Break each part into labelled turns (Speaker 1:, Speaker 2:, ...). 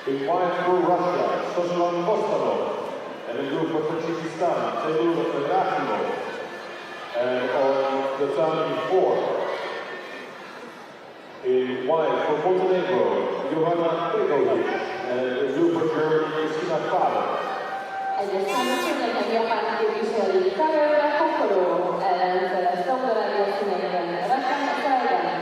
Speaker 1: Il wide for Russia, Soslan Kostarov, and the group for Tajikistan, Taygur Rakhimov, and on the time 4. In wide for Montenegro, Johanna Pekovic, and the group for Germany, Christina Faber.
Speaker 2: Egyesszámosodnak a japán képviselői Karolra Kokoro ellenfele Szaudarábia színeiben Rakan Szajgan.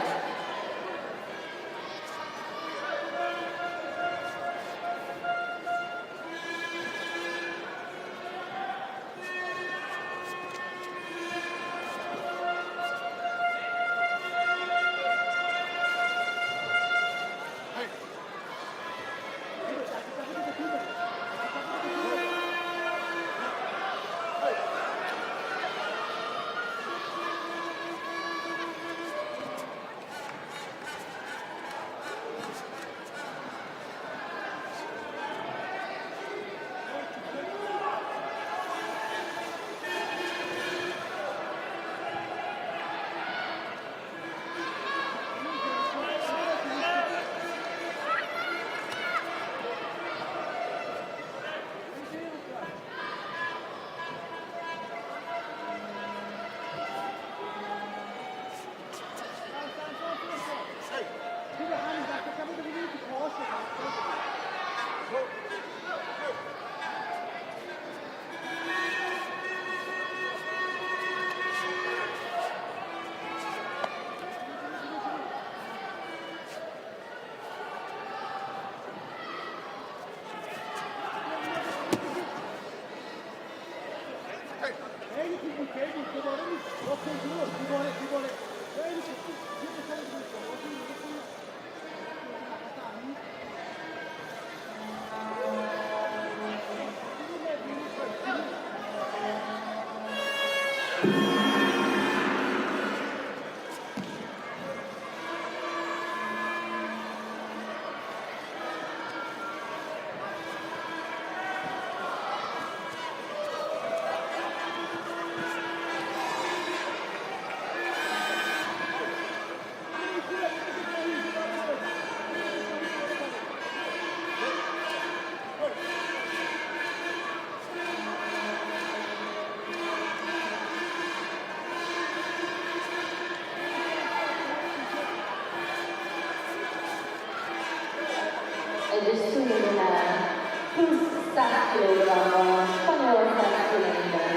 Speaker 2: Egyes színűnál 20-100 kg-ban Spanyolország színeiben.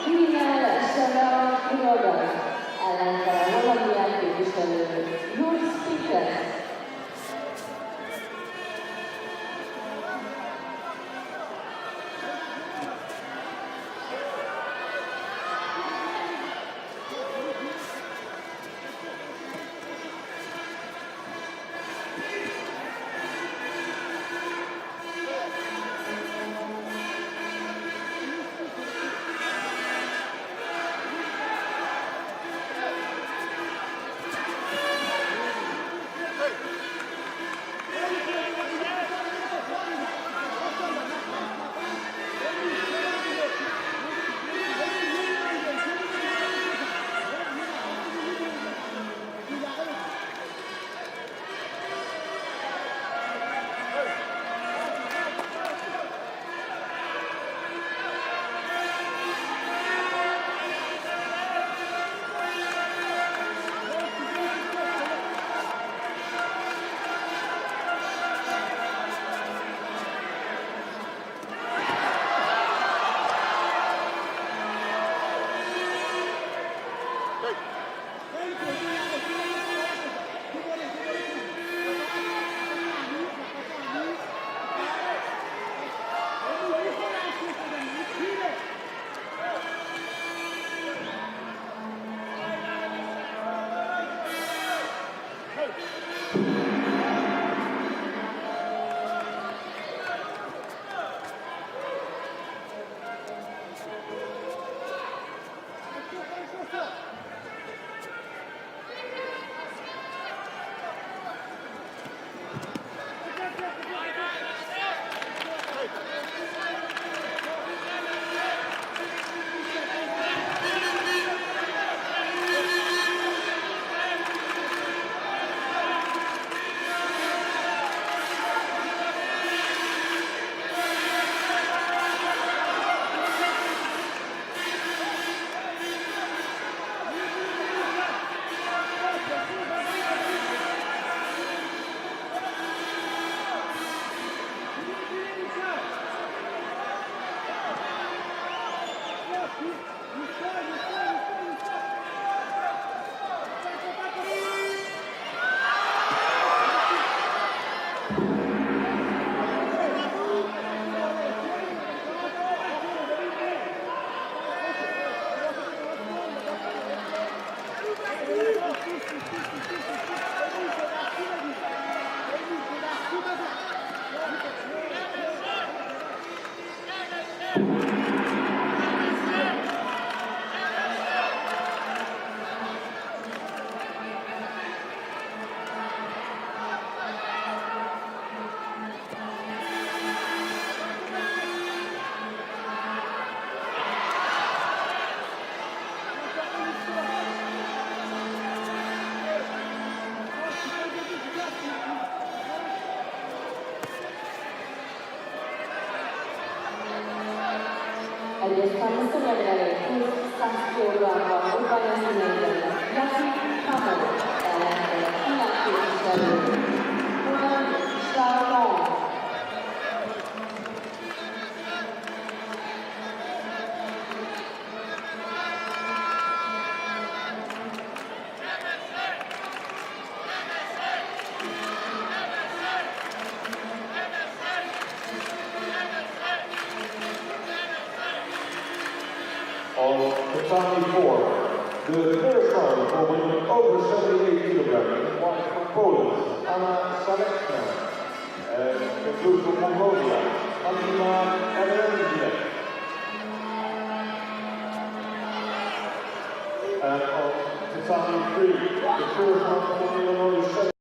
Speaker 2: Kirinál Sera Quiroga ellenfele Hollandiát képviselő Jules Pickens. Samsung'e plus 100 kilogramma urbanistyneiden Jasi Hamel lähtee inaktiiviselle. Hunan Shalom.
Speaker 1: On Tatami 4, the first round for women over 78 kilograms, one from Poland, Anna Saleczna, and the two from Mongolia, Anima Emerendiak. And on Tatami 3, the first round for women over 78